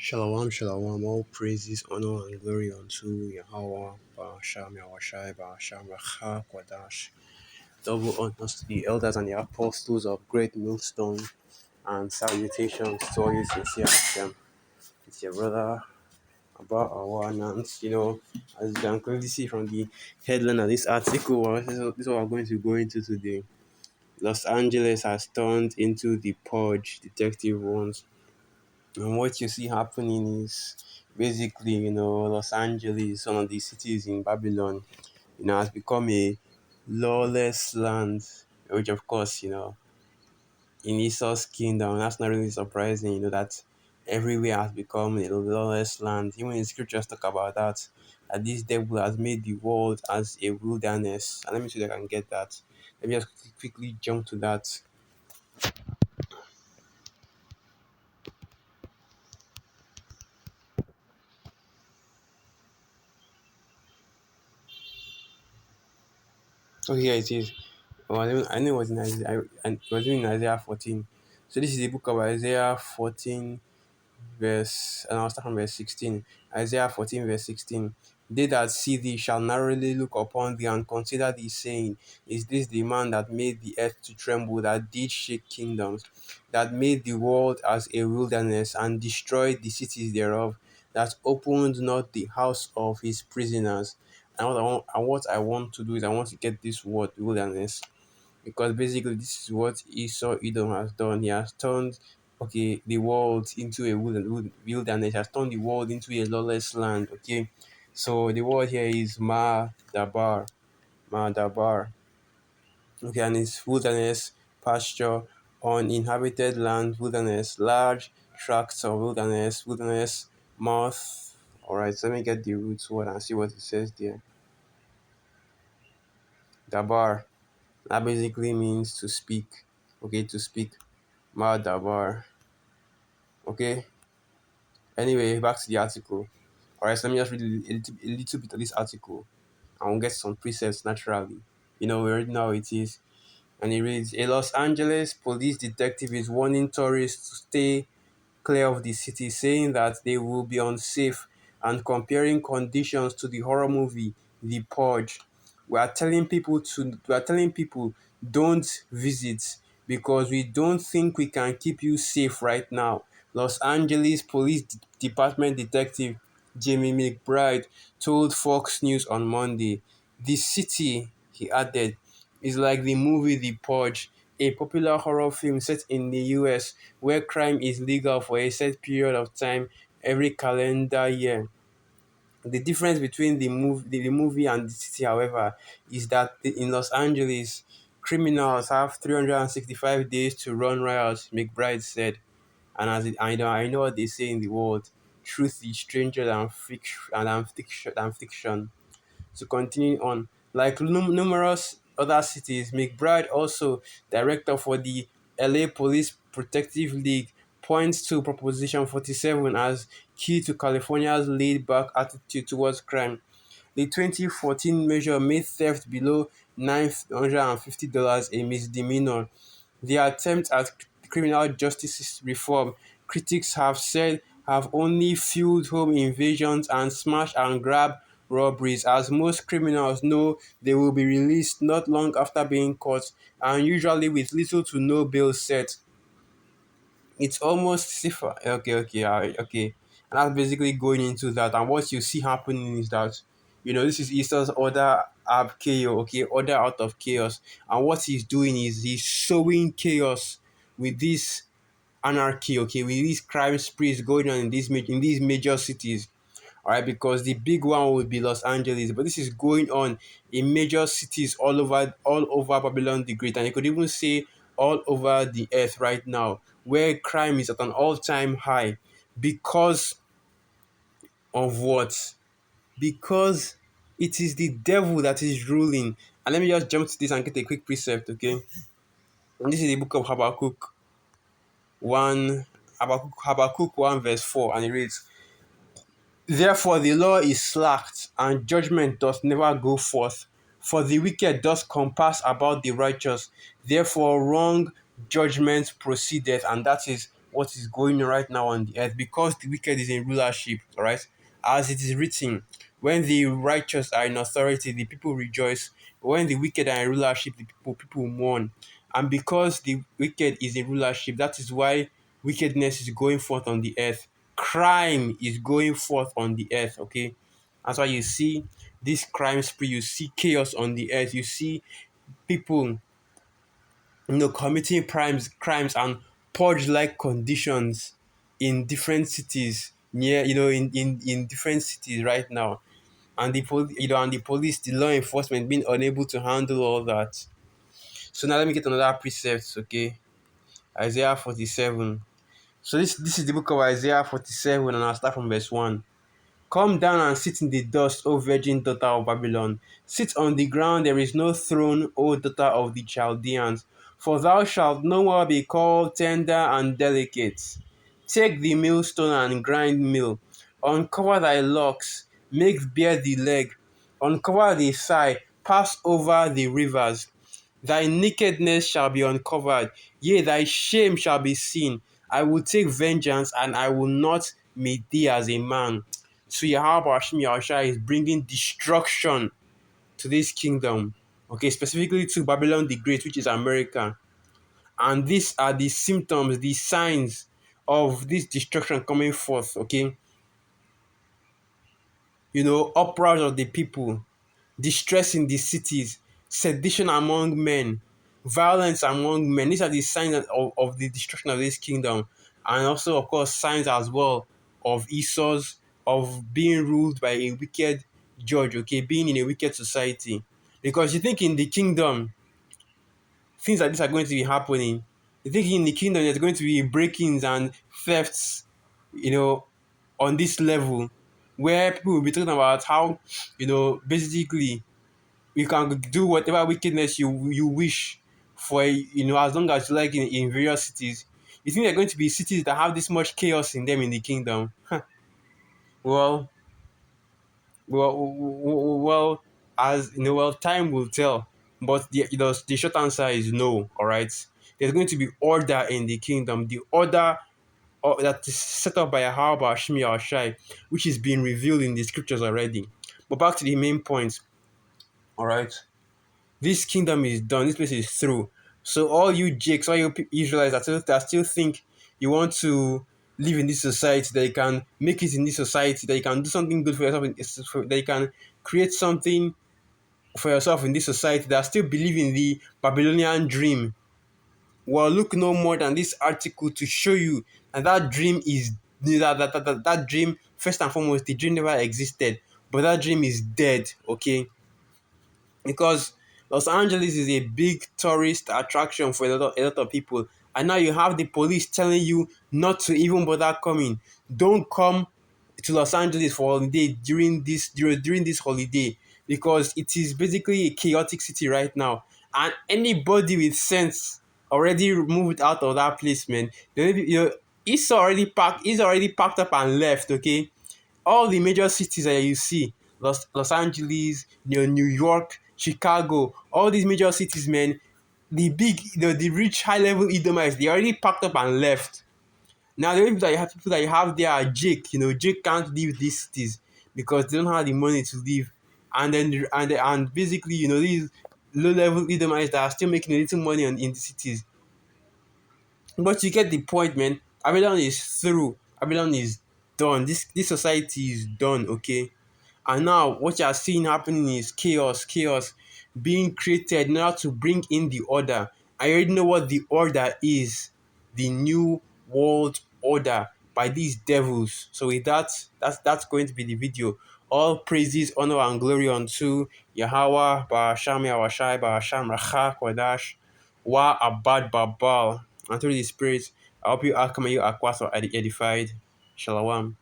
Shalom, shalom, all praises, honor, and glory unto Yahweh, Ba'asham, Yahushai, Ba'asham, Racha, Kwadash. Double honors to the elders and the apostles of Great Millstone, and salutations to all you sincere Christian. It's your brother, about our announce. As you can clearly see from the headline of this article, this is what we're going to go into today. Los Angeles has turned into the purge detective ones. And what you see happening is basically, Los Angeles, one of the cities in Babylon, has become a lawless land, which of course, in Esau's kingdom, that's not really surprising, that everywhere has become a lawless land. Even in scriptures talk about that this devil has made the world as a wilderness. And let me see if I can get that. Let me just quickly jump to that. So here it is. Well, I know it was in Isaiah, and it was in Isaiah 14. So this is the book of Isaiah 14, verse, and I'll start from verse 16. Isaiah 14, verse 16. They that see thee shall narrowly look upon thee and consider thee, saying, is this the man that made the earth to tremble, that did shake kingdoms, that made the world as a wilderness, and destroyed the cities thereof, that opened not the house of his prisoners? And what I want to do is I want to get this word wilderness, because basically this is what Esau Edom has done. He has turned the world into a wilderness. He has turned the world into a lawless land. So the word here is Ma Dabar. And it's wilderness, pasture, uninhabited land, wilderness, large tracts of wilderness, mouth. All right, so let me get the root word and see what it says there. Dabar. That basically means to speak. To speak. Maldabar. Okay. Anyway, back to the article. Alright, so let me just read a little bit of this article and we'll get some precepts naturally. We already know how it is. And it reads, a Los Angeles police detective is warning tourists to stay clear of the city, saying that they will be unsafe, and comparing conditions to the horror movie The Purge. We are telling people don't visit because we don't think we can keep you safe right now. Los Angeles Police Department Detective Jamie McBride told Fox News on Monday. The city, he added, is like the movie The Purge, a popular horror film set in the US where crime is legal for a set period of time every calendar year. The difference between the movie and the city, however, is that in Los Angeles, criminals have 365 days to run riots, McBride said. And I know what they say in the world: truth is stranger than fiction. To continue on, like numerous other cities, McBride, also director for the LA Police Protective League, points to Proposition 47 as key to California's laid-back attitude towards crime. The 2014 measure made theft below $950 a misdemeanor. The attempt at criminal justice reform, critics have said, have only fueled home invasions and smash and grab robberies, as most criminals know they will be released not long after being caught, and usually with little to no bail set. It's almost safer. Okay, alright, okay. And that's basically going into that. And what you see happening is that, this is Easter's order ab chaos, order out of chaos. And what he's doing is he's sowing chaos with this anarchy, with these crime sprees going on in these major cities. All right, because the big one would be Los Angeles, but this is going on in major cities all over Babylon the Great, and you could even say all over the earth right now, where crime is at an all-time high because of what? Because it is the devil that is ruling. And let me just jump to this and get a quick precept, okay? And this is the book of Habakkuk 1, Habakkuk 1 verse 4, and it reads, therefore the law is slacked, and judgment doth never go forth. For the wicked doth compass about the righteous. Therefore wrong judgment proceedeth, and that is what is going on right now on the earth, because the wicked is in rulership, all right? As it is written, when the righteous are in authority, the people rejoice. When the wicked are in rulership, the people mourn. And because the wicked is in rulership, that is why wickedness is going forth on the earth. Crime is going forth on the earth, okay? That's why you see this crime spree, you see chaos on the earth, you see people, committing crimes and purge like conditions in different cities, near, in different cities right now. And the police, the law enforcement being unable to handle all that. So now let me get another precept, okay? Isaiah 47. So this is the book of Isaiah 47, and I'll start from verse 1. Come down and sit in the dust, O virgin daughter of Babylon. Sit on the ground, there is no throne, O daughter of the Chaldeans. For thou shalt no more be called tender and delicate. Take the millstone and grind meal. Uncover thy locks, make bare the leg. Uncover the thigh, pass over the rivers. Thy nakedness shall be uncovered, yea, thy shame shall be seen. I will take vengeance, and I will not meet thee as a man. So Yahweh Hashem Yahushua is bringing destruction to this kingdom, okay, specifically to Babylon the Great, which is America. And these are the symptoms, the signs of this destruction coming forth, okay? Uproar of the people, distress in the cities, sedition among men, violence among men. These are the signs of the destruction of this kingdom. And also, of course, signs as well of Esau's, of being ruled by a wicked judge, okay, being in a wicked society. Because you think in the kingdom, things like this are going to be happening. You think in the kingdom, there's going to be break-ins and thefts, you know, on this level, where people will be talking about how, basically you can do whatever wickedness you wish for, as long as you like, in various cities. You think there are going to be cities that have this much chaos in them in the kingdom? well, well, as time will tell. But the short answer is no. All right, there's going to be order in the kingdom. The order that is set up by Yahweh Shemi Shai, which is being revealed in the scriptures already. But back to the main point. All right. This kingdom is done. This place is through. So all you Jakes, all you Israelites that still think you want to live in this society, that you can make it in this society, that you can do something good for yourself, that you can create something for yourself in this society, that still believe in the Babylonian dream. Well, look no more than this article to show you that dream is that dream. First and foremost, the dream never existed, but that dream is dead. Okay, because Los Angeles is a big tourist attraction for a lot of people. And now you have the police telling you not to even bother coming. Don't come to Los Angeles for holiday during this holiday, because it is basically a chaotic city right now. And anybody with sense already moved out of that place, man. He's already packed up and left, okay? All the major cities that you see, Los Angeles, New York, Chicago, all these major cities, man, the rich high level Edomites, they already packed up and left. Now the only people that you have there are Jake. Jake can't leave these cities because they don't have the money to leave. And basically, these low level Edomites that are still making a little money in the cities. But you get the point, man. Babylon is through. Babylon is done. This society is done, okay? And now what you are seeing happening is chaos being created in order to bring in the order. I already know what the order is. The new world order by these devils. So with that, that's going to be the video. All praises, honor, and glory unto Yahweh, Ba'asham Yahweh Ba'asham Racha Kodash, Wa Abad Babal. And through the Spirit, I hope you are coming, you are quite edified. Shalom.